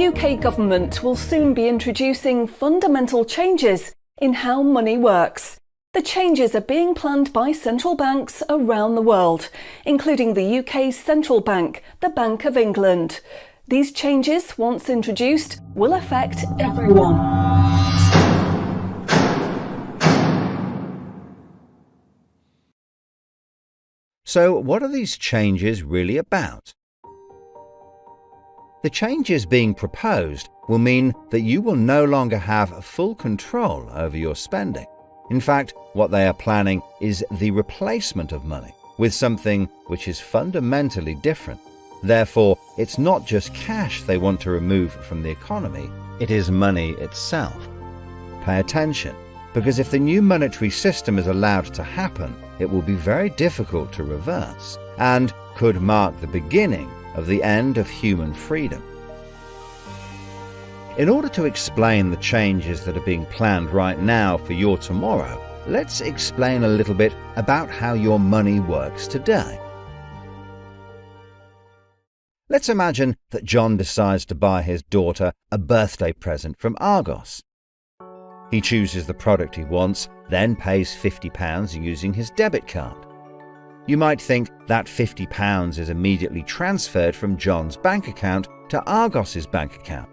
The UK government will soon be introducing fundamental changes in how money works. The changes are being planned by central banks around the world, including the UK's central bank, the Bank of England. These changes, once introduced, will affect everyone. So, what are these changes really about? The changes being proposed will mean that you will no longer have full control over your spending. In fact, what they are planning is the replacement of money with something which is fundamentally different. Therefore, it's not just cash they want to remove from the economy, it is money itself. Pay attention, because if the new monetary system is allowed to happen, it will be very difficult to reverse and could mark the beginning of the end of human freedom. In order to explain the changes that are being planned right now for your tomorrow, let's explain a little bit about how your money works today. Let's imagine that John decides to buy his daughter a birthday present from Argos. He chooses the product he wants, then pays £50 using his debit card. You might think that £50 is immediately transferred from John's bank account to Argos's bank account.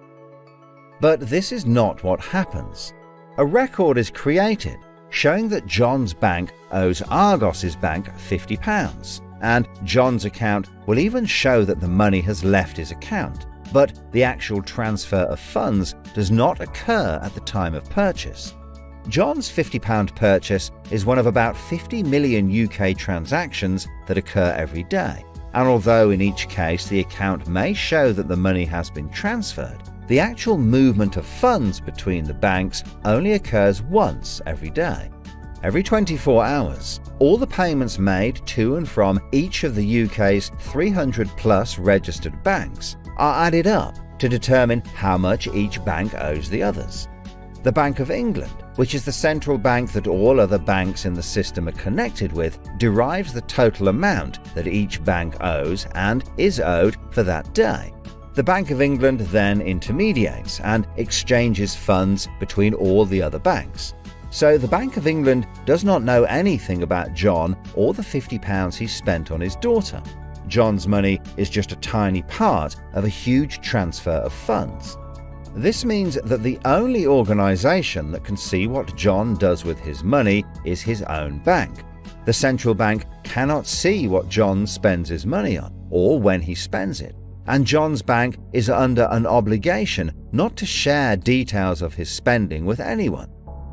But this is not what happens. A record is created showing that John's bank owes Argos's bank £50, and John's account will even show that the money has left his account, but the actual transfer of funds does not occur at the time of purchase. John's £50 purchase is one of about 50 million UK transactions that occur every day, and although in each case the account may show that the money has been transferred, the actual movement of funds between the banks only occurs once every day. Every 24 hours, all the payments made to and from each of the UK's 300 plus registered banks are added up to determine how much each bank owes the others. The Bank of England, which is the central bank that all other banks in the system are connected with, derives the total amount that each bank owes and is owed for that day. The Bank of England then intermediates and exchanges funds between all the other banks. So the Bank of England does not know anything about John or the £50 he spent on his daughter. John's money is just a tiny part of a huge transfer of funds. This means that the only organisation that can see what John does with his money is his own bank. The central bank cannot see what John spends his money on or when he spends it, and John's bank is under an obligation not to share details of his spending with anyone.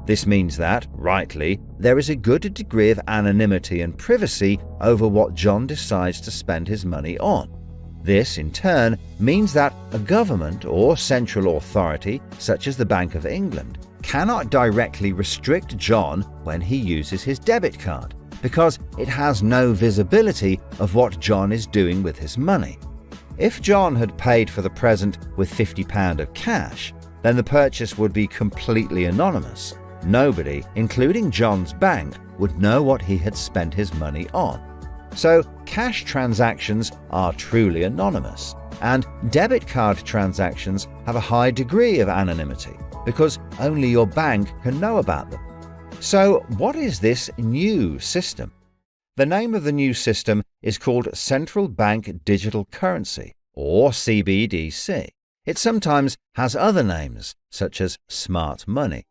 This means that, rightly, there is a good degree of anonymity and privacy over what John decides to spend his money on. This, in turn, means that a government or central authority, such as the Bank of England, cannot directly restrict John when he uses his debit card, because it has no visibility of what John is doing with his money. If John had paid for the present with £50 of cash, then the purchase would be completely anonymous. Nobody, including John's bank, would know what he had spent his money on. So, cash transactions are truly anonymous, and debit card transactions have a high degree of anonymity because only your bank can know about them. So, what is this new system? The name of the new system is called Central Bank Digital Currency, or CBDC. It sometimes has other names, such as smart money.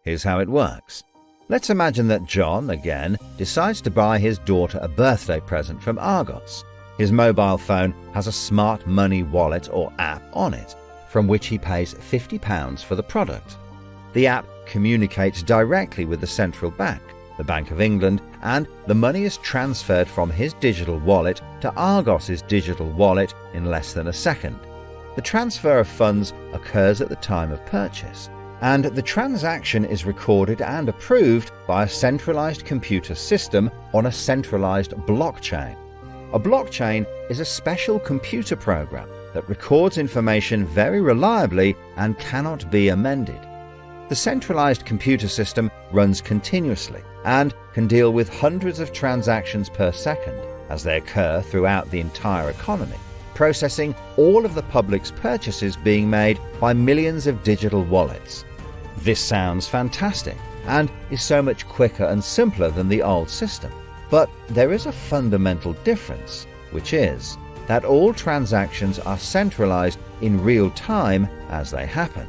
Here's how it works. Let's imagine that John, again, decides to buy his daughter a birthday present from Argos. His mobile phone has a smart money wallet or app on it, from which he pays £50 for the product. The app communicates directly with the central bank, the Bank of England, and the money is transferred from his digital wallet to Argos's digital wallet in less than a second. The transfer of funds occurs at the time of purchase, and the transaction is recorded and approved by a centralized computer system on a centralized blockchain. A blockchain is a special computer program that records information very reliably and cannot be amended. The centralized computer system runs continuously and can deal with hundreds of transactions per second as they occur throughout the entire economy. processing all of the public's purchases being made by millions of digital wallets. This sounds fantastic and is so much quicker and simpler than the old system. But there is a fundamental difference, which is that all transactions are centralized in real time as they happen.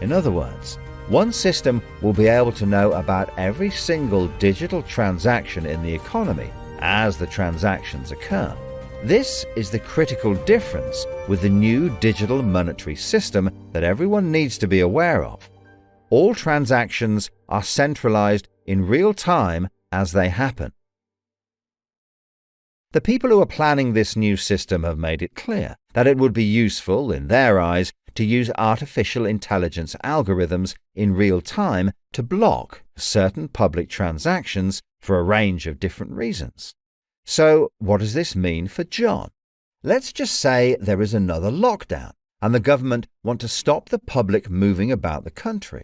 In other words, one system will be able to know about every single digital transaction in the economy as the transactions occur. This is the critical difference with the new digital monetary system that everyone needs to be aware of. All transactions are centralized in real time as they happen. The people who are planning this new system have made it clear that it would be useful, in their eyes, to use artificial intelligence algorithms in real time to block certain public transactions for a range of different reasons. So, what does this mean for John? Let's just say there is another lockdown and the government want to stop the public moving about the country.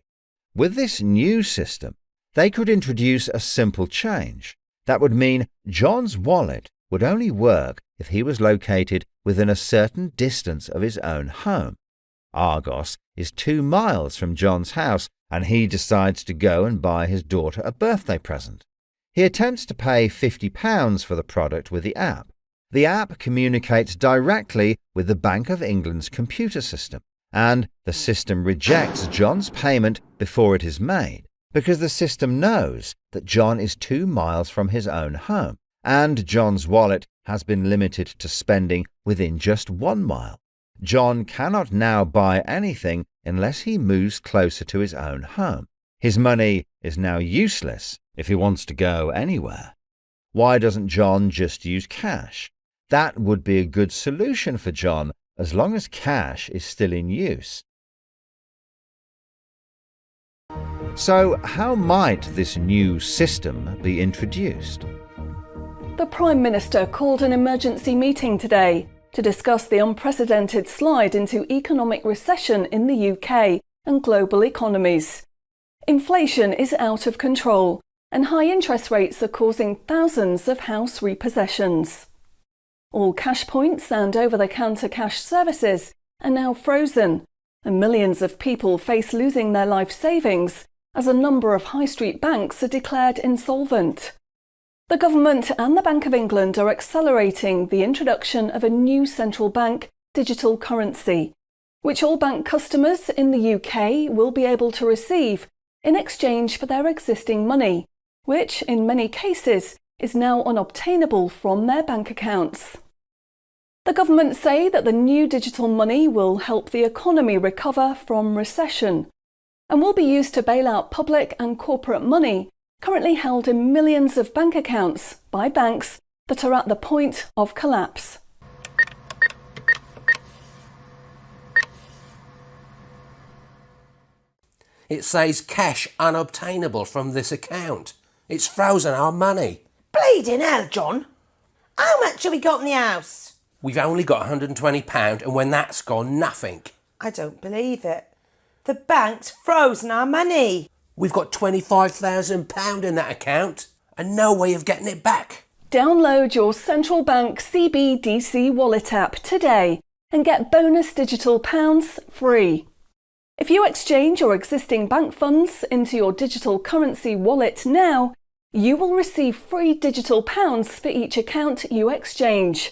With this new system, they could introduce a simple change. That would mean John's wallet would only work if he was located within a certain distance of his own home. Argos is 2 miles from John's house, and he decides to go and buy his daughter a birthday present. He attempts to pay £50 for the product with the app. The app communicates directly with the Bank of England's computer system, and the system rejects John's payment before it is made, because the system knows that John is 2 miles from his own home, and John's wallet has been limited to spending within just 1 mile. John cannot now buy anything unless he moves closer to his own home. His money is now useless if he wants to go anywhere. Why doesn't John just use cash? That would be a good solution for John as long as cash is still in use. So, how might this new system be introduced? The Prime Minister called an emergency meeting today to discuss the unprecedented slide into economic recession in the UK and global economies. Inflation is out of control, and high interest rates are causing thousands of house repossessions. All cash points and over-the-counter cash services are now frozen, and millions of people face losing their life savings as a number of high street banks are declared insolvent. The government and the Bank of England are accelerating the introduction of a new central bank digital currency, which all bank customers in the UK will be able to receive in exchange for their existing money, which in many cases is now unobtainable from their bank accounts. The government say that the new digital money will help the economy recover from recession and will be used to bail out public and corporate money currently held in millions of bank accounts by banks that are at the point of collapse. It says cash unobtainable from this account. It's frozen our money. Bleeding hell, John. How much have we got in the house? We've only got £120, and when that's gone, nothing. I don't believe it. The bank's frozen our money. We've got £25,000 in that account and no way of getting it back. Download your central bank CBDC wallet app today and get bonus digital pounds free. If you exchange your existing bank funds into your digital currency wallet now, you will receive free digital pounds for each account you exchange.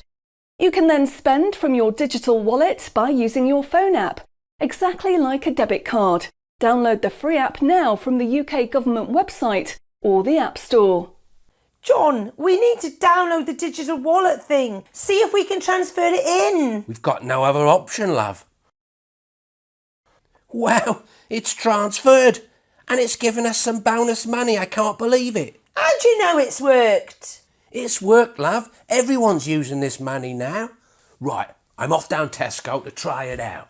You can then spend from your digital wallet by using your phone app, exactly like a debit card. Download the free app now from the UK government website or the App Store. John, we need to download the digital wallet thing. See if we can transfer it in. We've got no other option, love. Wow, it's transferred and it's given us some bonus money. I can't believe it. How do you know it's worked? It's worked, love. Everyone's using this money now. Right, I'm off down Tesco to try it out.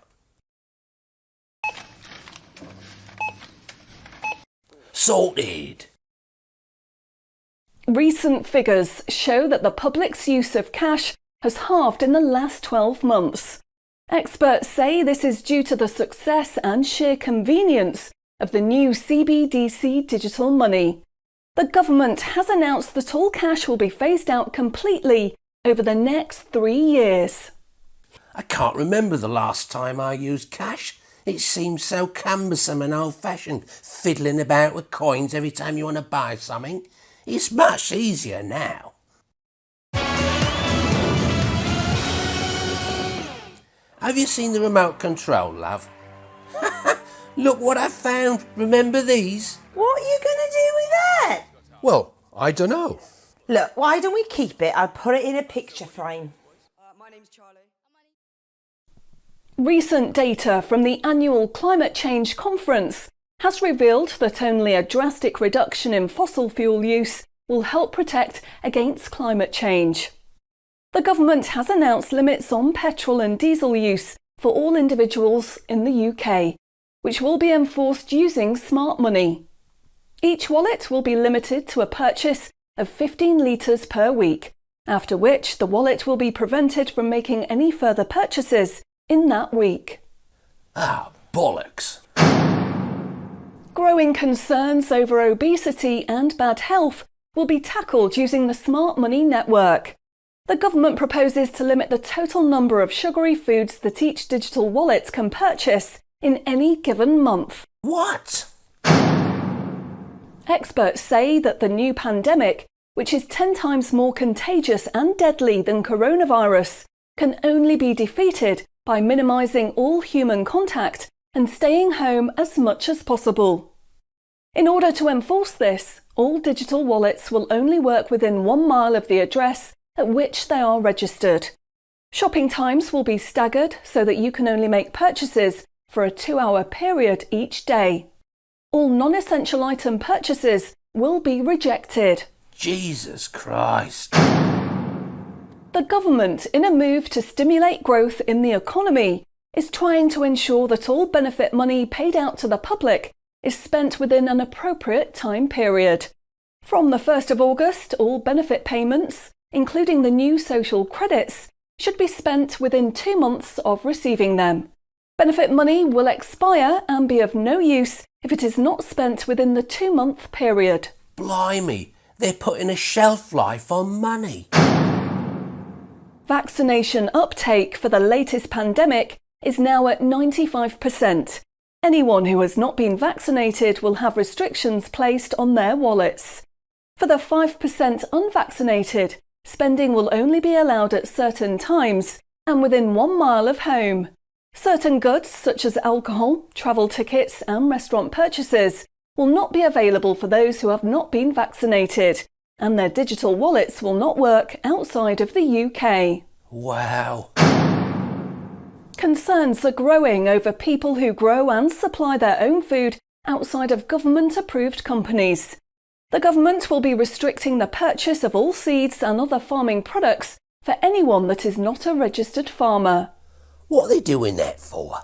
Sorted. Recent figures show that the public's use of cash has halved in the last 12 months. Experts say this is due to the success and sheer convenience of the new CBDC digital money. The government has announced that all cash will be phased out completely over the next 3 years. I can't remember the last time I used cash. It seems so cumbersome and old-fashioned, fiddling about with coins every time you want to buy something. It's much easier now. Have you seen the remote control, love? Look what I found. Remember these? What are you going to do with that? Well, I don't know. Look, why don't we keep it? I'll put it in a picture frame. My name's Charlie. Recent data from the annual Climate Change Conference has revealed that only a drastic reduction in fossil fuel use will help protect against climate change. The government has announced limits on petrol and diesel use for all individuals in the UK, which will be enforced using smart money. Each wallet will be limited to a purchase of 15 litres per week, after which the wallet will be prevented from making any further purchases in that week. Ah, bollocks. Growing concerns over obesity and bad health will be tackled using the Smart Money network. The government proposes to limit the total number of sugary foods that each digital wallet can purchase in any given month. What? Experts say that the new pandemic, which is 10 times more contagious and deadly than coronavirus, can only be defeated by minimising all human contact and staying home as much as possible. In order to enforce this, all digital wallets will only work within 1 mile of the address at which they are registered. Shopping times will be staggered so that you can only make purchases for a 2-hour period each day. All non-essential item purchases will be rejected. Jesus Christ. The government, in a move to stimulate growth in the economy, is trying to ensure that all benefit money paid out to the public is spent within an appropriate time period. From the 1st of August, all benefit payments, including the new social credits, should be spent within 2 months of receiving them. Benefit money will expire and be of no use if it is not spent within the 2-month period. Blimey, they're putting a shelf life on money. Vaccination uptake for the latest pandemic is now at 95%. Anyone who has not been vaccinated will have restrictions placed on their wallets. For the 5% unvaccinated, spending will only be allowed at certain times and within 1 mile of home. Certain goods, such as alcohol, travel tickets and restaurant purchases, will not be available for those who have not been vaccinated, and their digital wallets will not work outside of the UK. Wow. Concerns are growing over people who grow and supply their own food outside of government-approved companies. The government will be restricting the purchase of all seeds and other farming products for anyone that is not a registered farmer. What are they doing that for?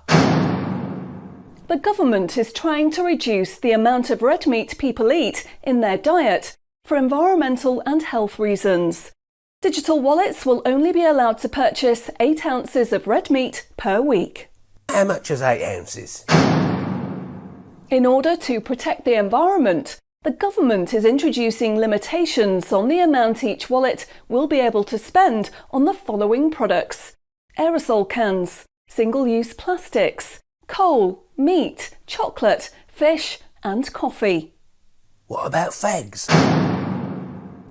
The government is trying to reduce the amount of red meat people eat in their diet for environmental and health reasons. Digital wallets will only be allowed to purchase 8 ounces of red meat per week. How much is 8 ounces? In order to protect the environment, the government is introducing limitations on the amount each wallet will be able to spend on the following products: aerosol cans, single-use plastics, coal, meat, chocolate, fish and coffee. What about fags?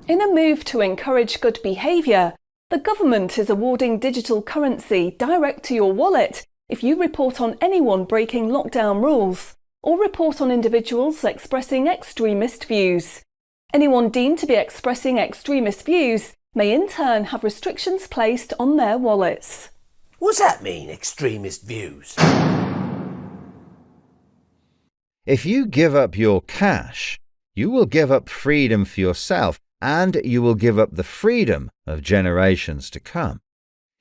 In a move to encourage good behaviour, the government is awarding digital currency direct to your wallet if you report on anyone breaking lockdown rules or report on individuals expressing extremist views. Anyone deemed to be expressing extremist views may in turn have restrictions placed on their wallets. What's that mean, extremist views? If you give up your cash, you will give up freedom for yourself, and you will give up the freedom of generations to come.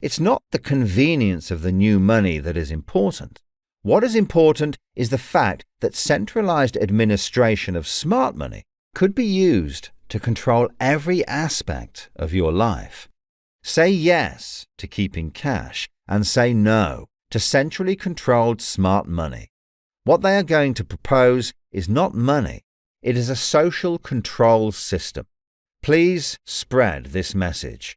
It's not the convenience of the new money that is important. What is important is the fact that centralised administration of smart money could be used to control every aspect of your life. Say yes to keeping cash and say no to centrally controlled smart money. What they are going to propose is not money, it is a social control system. Please spread this message.